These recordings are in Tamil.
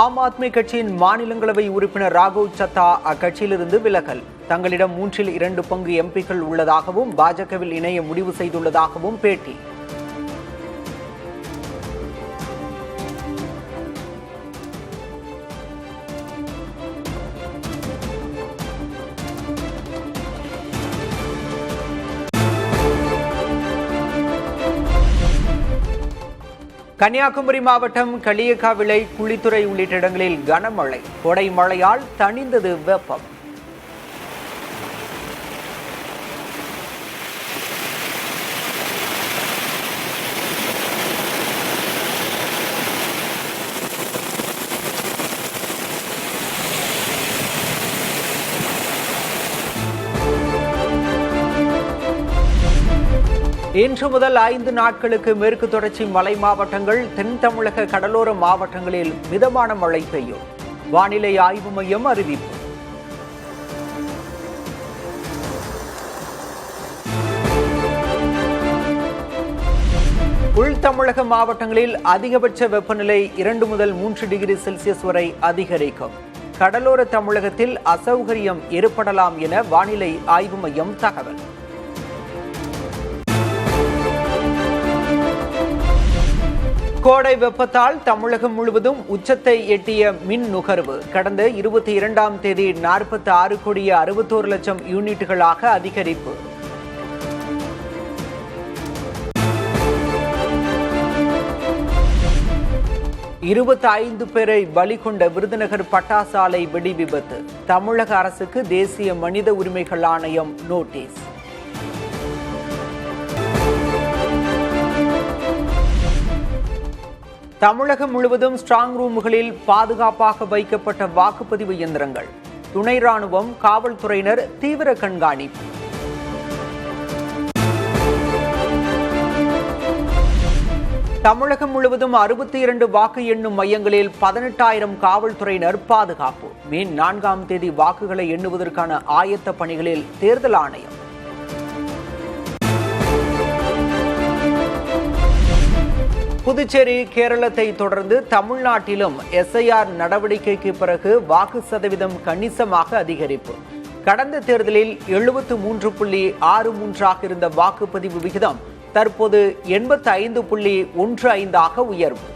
ஆம் ஆத்மி கட்சியின் மாநிலங்களவை உறுப்பினர் ராகவ் சத்தா அக்கட்சியிலிருந்து விலகல். தங்களிடம் 2/3 பங்கு எம்பிக்கள் உள்ளதாகவும் பாஜகவில் இணைய முடிவு செய்துள்ளதாகவும் பேட்டி. கன்னியாகுமரி மாவட்டம் களியக்காவிளை, குளித்துறை உள்ளிட்ட இடங்களில் கனமழை. கோடை மழையால் தணிந்தது வெப்பம். இன்று முதல் 5 நாட்களுக்கு மேற்கு தொடர்ச்சி மலை மாவட்டங்கள், தென் தமிழக கடலோர மாவட்டங்களில் மிதமான மழை பெய்யும். வானிலை ஆய்வு மையம் அறிவிப்பு. உள் தமிழக மாவட்டங்களில் அதிகபட்ச வெப்பநிலை 2 முதல் 3 டிகிரி செல்சியஸ் வரை அதிகரிக்கும். கடலோர தமிழகத்தில் அசௌகரியம் ஏற்படலாம் என வானிலை ஆய்வு மையம் தகவல். கோடை வெப்பத்தால் தமிழகம் முழுவதும் உச்சத்தை எட்டிய மின் நுகர்வு கடந்த 22ஆம் தேதி 46,61,00,000 யூனிட்டுகளாக அதிகரிப்பு. இருபத்தைந்து பேரை பலி கொண்ட விருதுநகர் பட்டாசு ஆலை வெடி விபத்து. தமிழக அரசுக்கு தேசிய மனித உரிமைகள் ஆணையம் நோட்டீஸ். தமிழகம் முழுவதும் ஸ்ட்ராங் ரூம்களில் பாதுகாப்பாக வைக்கப்பட்ட வாக்குப்பதிவு இயந்திரங்கள். துணை ராணுவம், காவல்துறையினர் தீவிர கண்காணிப்பு. தமிழகம் முழுவதும் 62 வாக்கு எண்ணும் மையங்களில் 18,000 காவல்துறையினர் பாதுகாப்பு. மே 4ஆம் தேதி வாக்குகளை எண்ணுவதற்கான ஆயத்த பணிகளில் தேர்தல் ஆணையம். புதுச்சேரி, கேரளத்தை தொடர்ந்து தமிழ்நாட்டிலும் SIR நடவடிக்கைக்கு பிறகு வாக்கு சதவீதம் கணிசமாக அதிகரிப்பு. கடந்த தேர்தலில் 73.63 இருந்த வாக்குப்பதிவு விகிதம் தற்போது 85.15 உயர்வு.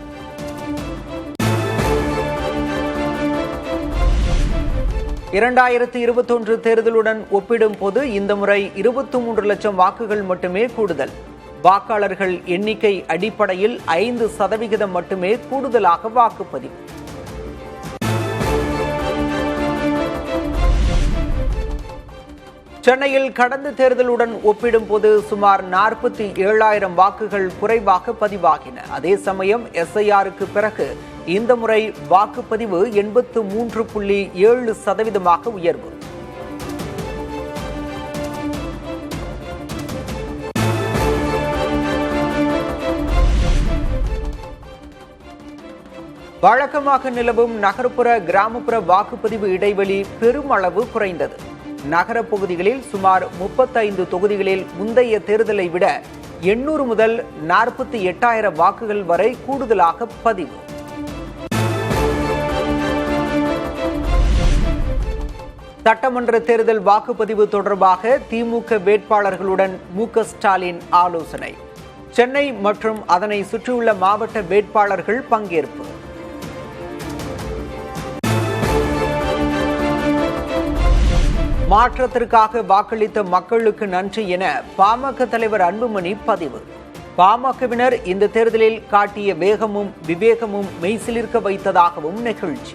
இரண்டாயிரத்து 21 தேர்தலுடன் ஒப்பிடும்போது இந்த முறை 23 லட்சம் வாக்குகள் மட்டுமே கூடுதல். வாக்காளர்கள் எண்ணிக்கை அடிப்படையில் 5% மட்டுமே கூடுதலாக வாக்குப்பதிவு. சென்னையில் கடந்த தேர்தலுடன் ஒப்பிடும்போது சுமார் 47,000 வாக்குகள் குறைவாக பதிவாகின. அதே சமயம் SIRக்கு பிறகு இந்த முறை வாக்குப்பதிவு 83.7% உயர்வு. வழக்கமாக நிலவும் நகர்ப்புற கிராமப்புற வாக்குப்பதிவு இடைவெளி பெருமளவு குறைந்தது. நகர பகுதிகளில் சுமார் 35 தொகுதிகளில் முந்தைய தேர்தலை விட 800 முதல் 48,000 வாக்குகள் வரை கூடுதலாக பதிவு. சட்டமன்ற தேர்தல் வாக்குப்பதிவு தொடர்பாக திமுக வேட்பாளர்களுடன் மு.க. ஸ்டாலின் ஆலோசனை. சென்னை மற்றும் அதனை சுற்றியுள்ள மாவட்ட வேட்பாளர்கள் பங்கேற்பு. மாற்றத்திற்காக வாக்களித்த மக்களுக்கு நன்றி என பாமக தலைவர் அன்புமணி பதிவு. பாமகவினர் இந்த தேர்தலில் காட்டிய வேகமும் விவேகமும் மெய்சிலிர்க்க வைத்ததாகவும் நெகிழ்ச்சி.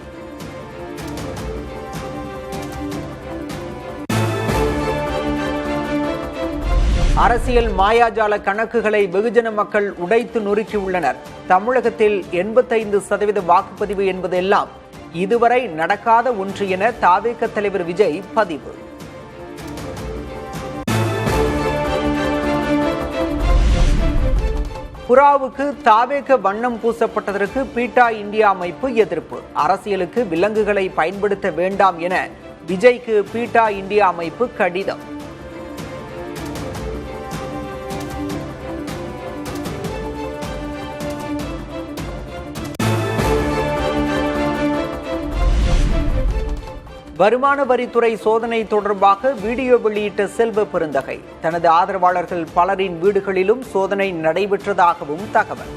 அரசியல் மாயாஜால கணக்குகளை வெகுஜன மக்கள் உடைத்து நொறுக்கியுள்ளனர். தமிழகத்தில் 85% வாக்குப்பதிவு என்பதெல்லாம் இதுவரை நடக்காத ஒன்று என தாவேக தலைவர் விஜய் பதிவு. புறாவுக்கு தாவேக வண்ணம் பூசப்பட்டதற்கு பீட்டா இந்தியா அமைப்பு எதிர்ப்பு. அரசியலுக்கு விலங்குகளை பயன்படுத்த வேண்டாம் என விஜய்க்கு பீட்டா இந்தியா அமைப்பு கடிதம். வருமான வரித்துறை சோதனை தொடர்பாக வீடியோ வெளியிட்ட செல்வ பெருந்தகை தனது ஆதரவாளர்கள் பலரின் வீடுகளிலும் சோதனை நடைபெற்றதாகவும் தகவல்.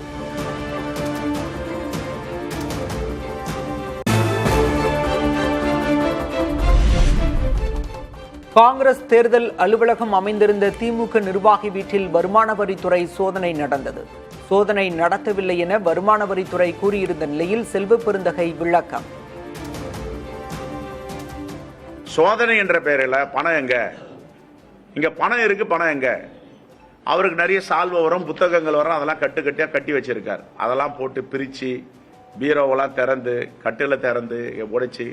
காங்கிரஸ் தேர்தல் அலுவலகம் அமைந்திருந்த திமுக நிர்வாகி வீட்டில் வருமான வரித்துறை சோதனை நடந்தது. சோதனை நடத்தவில்லை என வருமான வரித்துறை கூறியிருந்த நிலையில் செல்வ பெருந்தகை விளக்கம். சோதனை என்ற பெயரில் பணம் எங்க, இங்க பணம் இருக்கு, பணம் எங்க? அவருக்கு நிறைய சால்வை வரும், புத்தகங்கள் வரும், அதெல்லாம் கட்டுக்கட்டியா கட்டி வச்சிருக்காரு. அதெல்லாம் போட்டு பிரிச்சு பீரோவெல்லாம் திறந்து கட்டில திறந்து உடைச்சு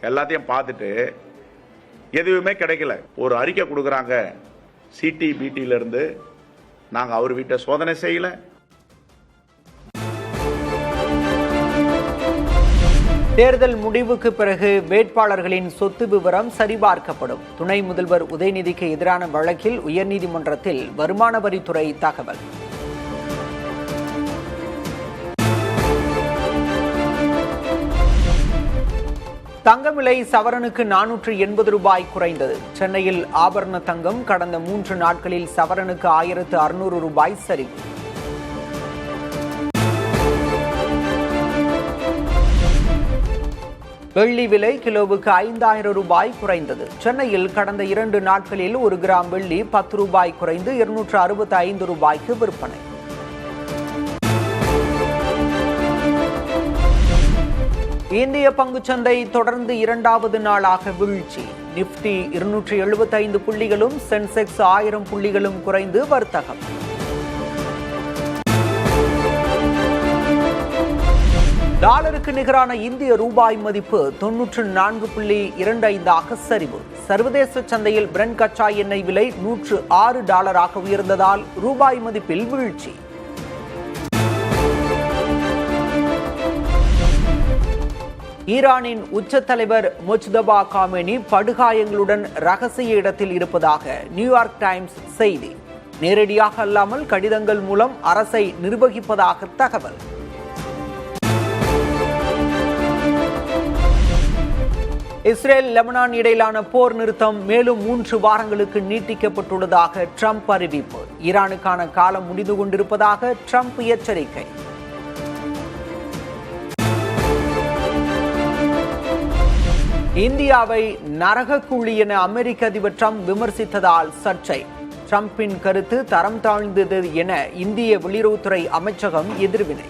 எல்லாத்தையும் பார்த்துட்டு எதுவுமே கிடைக்கல. ஒரு அறிக்கை கொடுக்குறாங்க சிடிபிடில இருந்து, நாங்க அவர் வீட்டை சோதனை செய்யல. தேர்தல் முடிவுக்கு பிறகு வேட்பாளர்களின் சொத்து விவரம் சரிபார்க்கப்படும். துணை முதல்வர் உதயநிதிக்கு எதிரான வழக்கில் உயர்நீதிமன்றத்தில் வருமான வரித்துறை தகவல். தங்கம் விலை சவரனுக்கு 480 ரூபாய் குறைந்தது. சென்னையில் ஆபரண தங்கம் கடந்த 3 நாட்களில் சவரனுக்கு 1600 ரூபாய் சரிவு. வெள்ளி விலை கிலோவுக்கு 5000 ரூபாய் குறைந்தது. சென்னையில் கடந்த 2 நாட்களில் 1 கிராம் வெள்ளி 10 ரூபாய் குறைந்து 265 ரூபாய்க்கு விற்பனை. இந்திய பங்குச்சந்தை தொடர்ந்து 2வது நாளாக வீழ்ச்சி. நிப்டி 275 புள்ளிகளும் சென்செக்ஸ் 1000 புள்ளிகளும் குறைந்து வர்த்தகம். டாலருக்கு நிகரான இந்திய ரூபாய் மதிப்பு 94.25 சரிவு. சர்வதேச சந்தையில் பிரெண்ட் கச்சா எண்ணெய் விலை $106 உயர்ந்ததால் ரூபாய் மதிப்பில் வீழ்ச்சி. ஈரானின் உச்ச தலைவர் முஜ்தபா காமெனி படுகாயங்களுடன் ரகசிய இடத்தில் இருப்பதாக நியூயார்க் டைம்ஸ் செய்தி. நேரடியாக அல்லாமல் கடிதங்கள் மூலம் அரசை நிர்வகிப்பதாக தகவல். இஸ்ரேல் லெபனான் இடையிலான போர் நிறுத்தம் மேலும் 3 வாரங்களுக்கு நீட்டிக்கப்பட்டுள்ளதாக ட்ரம்ப் அறிவிப்பு. ஈரானுக்கான காலம் முடிந்து கொண்டிருப்பதாக ட்ரம்ப் எச்சரிக்கை. இந்தியாவை நரகக்குழி என அமெரிக்க அதிபர் ட்ரம்ப் விமர்சித்ததால் சர்ச்சை. ட்ரம்பின் கருத்து தரம் தாழ்ந்தது என இந்திய வெளியுறவுத்துறை அமைச்சகம் எதிர்வினை.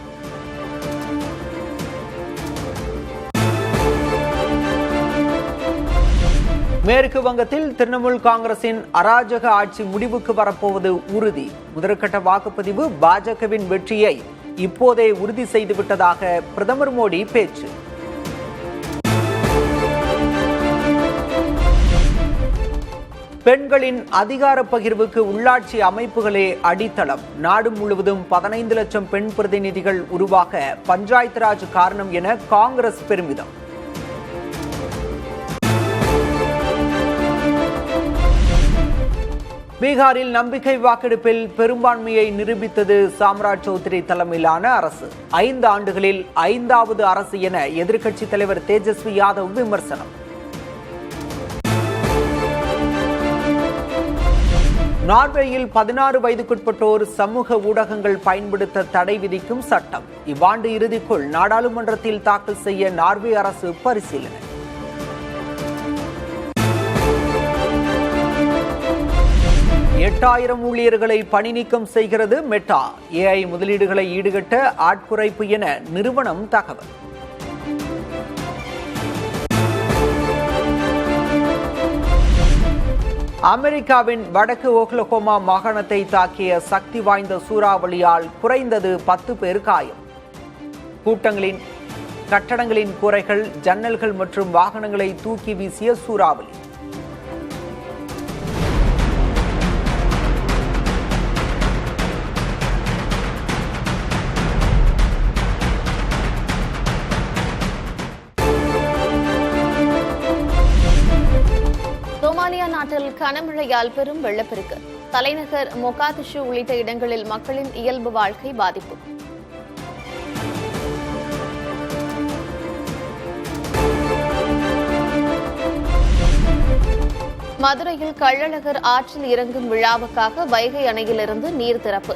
மேற்கு வங்கத்தில் திரிணாமுல் காங்கிரசின் அராஜக ஆட்சி முடிவுக்கு வரப்போவது உறுதி. முதற்கட்ட வாக்குப்பதிவு பாஜகவின் வெற்றியை இப்போதே உறுதி செய்துவிட்டதாக பிரதமர் மோடி பேச்சு. பெண்களின் அதிகார பகிர்வுக்கு உள்ளாட்சி அமைப்புகளே அடித்தளம். நாடு முழுவதும் 15 லட்சம் பெண் பிரதிநிதிகள் உருவாக பஞ்சாயத்து ராஜ் காரணம் என காங்கிரஸ் பெருமிதம். பீகாரில் நம்பிக்கை வாக்கெடுப்பில் பெரும்பான்மையை நிரூபித்தது சாம்ராஜ் சௌத்ரி தலைமையிலான அரசு. 5 ஆண்டுகளில் 5வது அரசு என எதிர்க்கட்சித் தலைவர் தேஜஸ்வி யாதவ் விமர்சனம். நார்வேயில் 16 வயதுக்குட்பட்டோர் சமூக ஊடகங்கள் பயன்படுத்த தடை விதிக்கும் சட்டம் இவ்வாண்டு இறுதிக்குள் நாடாளுமன்றத்தில் தாக்கல் செய்ய நார்வே அரசு பரிசீலனை. எட்டாயிரம் ஊழியர்களை பணி நீக்கம் செய்கிறது மெட்டா. AI முதலீடுகளை ஈடுகட்ட ஆட்குறைப்பு என நிறுவனம் தகவல். அமெரிக்காவின் வடக்கு ஓக்லஹோமா மாகாணத்தை தாக்கிய சக்தி வாய்ந்த சூறாவளியால் குறைந்தது 10 பேர் காயம். கட்டடங்களின் கூரைகள், ஜன்னல்கள் மற்றும் வாகனங்களை தூக்கி வீசிய சூறாவளி. சோமாலியா நாட்டில் கனமழையால் பெரும் வெள்ளப்பெருக்கு. தலைநகர் மொகாதிஷு உள்ளிட்ட இடங்களில் மக்களின் இயல்பு வாழ்க்கை பாதிப்பு. மதுரையில் கள்ளழகர் ஆற்றில் இறங்கும் விழாவுக்காக வைகை அணையிலிருந்து நீர் திறப்பு.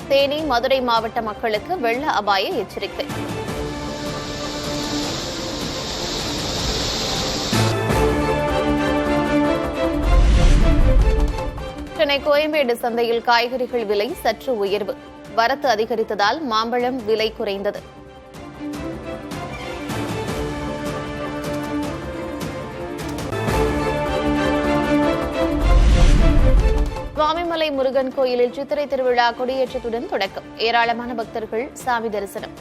தேனி, மதுரை மாவட்ட மக்களுக்கு வெள்ள அபாய எச்சரிக்கை. சென்னை கோயம்பேடு சந்தையில் காய்கறிகள் விலை சற்று உயர்வு. வரத்து அதிகரித்ததால் மாம்பழம் விலை குறைந்தது. சுவாமிமலை முருகன் கோயிலில் சித்திரை திருவிழா கொடியேற்றத்துடன் தொடக்கம். ஏராளமான பக்தர்கள் சாமி தரிசனம்.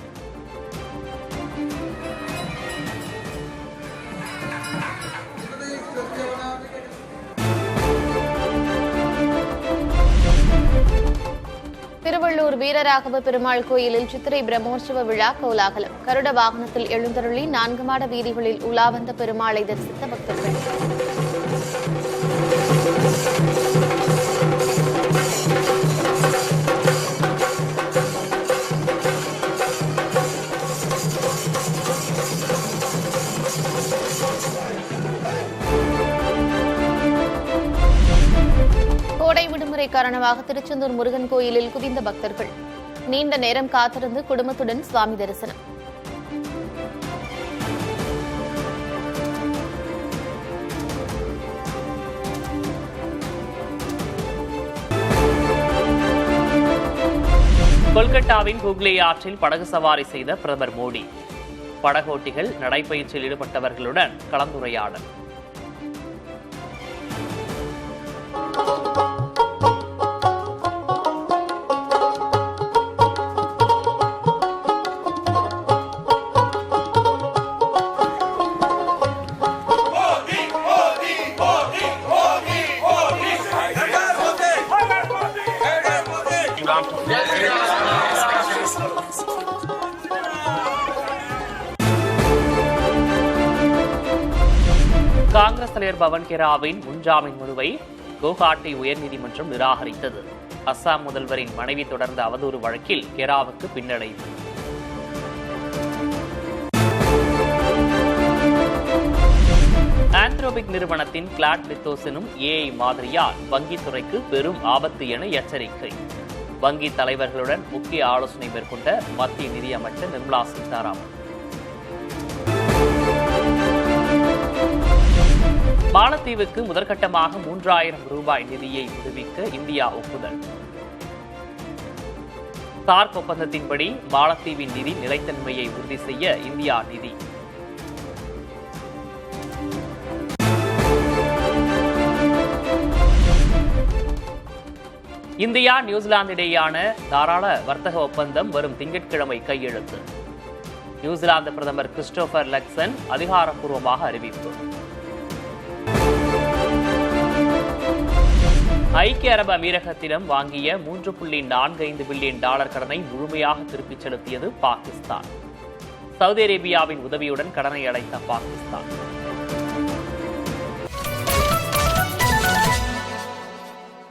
திருவள்ளூர் வீரராகவ பெருமாள் கோயிலில் சித்திரை பிரம்மோற்சவ விழா கோலாகலம். கருட வாகனத்தில் எழுந்தருளி 4 மாட வீதிகளில் உலா வந்த பெருமாளை தரிசித்த பக்தர்கள். கோடை விடுமுறை காரணமாக திருச்செந்தூர் முருகன் கோயிலில் குவிந்த பக்தர்கள். நீண்ட நேரம் காத்திருந்து குடும்பத்துடன் சுவாமி தரிசனம். கொல்கத்தாவின் ஹூக்ளி ஆற்றில் படகு சவாரி செய்த பிரதமர் மோடி. படகோட்டிகள் நடைபயிற்சியில் ஈடுபட்டவர்களுடன் கலந்துரையாடல். காங்கிரஸ் தலைவர் பவன் கெராவின் முன்ஜாமீன் மனுவை குவஹாட்டி உயர்நீதிமன்றம் நிராகரித்தது. அஸ்ஸாம் முதல்வரின் மனைவி தொடர்ந்த அவதூறு வழக்கில் கெராவுக்கு பின்னடைவு. ஆந்த்ரோபிக் நிறுவனத்தின் கிளாட் லித்தோஸ் எனும் ஏஐ மாதிரியால் வங்கித்துறைக்கு பெரும் ஆபத்து என எச்சரிக்கை. வங்கி தலைவர்களுடன் முக்கிய ஆலோசனை மேற்கொண்ட மத்திய நிதியமைச்சர் நிர்மலா சீதாராமன். மாலத்தீவுக்கு முதற்கட்டமாக 3000 ரூபாய் நிதியை விடுவிக்க இந்தியா ஒப்புதல். சார்க் ஒப்பந்தத்தின்படி மாலத்தீவின் நிதி நிலைத்தன்மையை உறுதி செய்ய இந்தியா நிதி. இந்தியா நியூசிலாந்து இடையேயான தாராள வர்த்தக ஒப்பந்தம் வரும் திங்கட்கிழமை கையெழுத்து. நியூசிலாந்து பிரதமர் கிறிஸ்டோபர் லக்சன் அதிகாரப்பூர்வமாக அறிவிப்பு. ஐக்கிய அரபு அமீரகத்திடம் வாங்கிய $3.45 பில்லியன் கடனை முழுமையாக திருப்பிச் செலுத்தியது பாகிஸ்தான். சவுதி அரேபியாவின் உதவியுடன் கடனை அடைத்த பாகிஸ்தான்.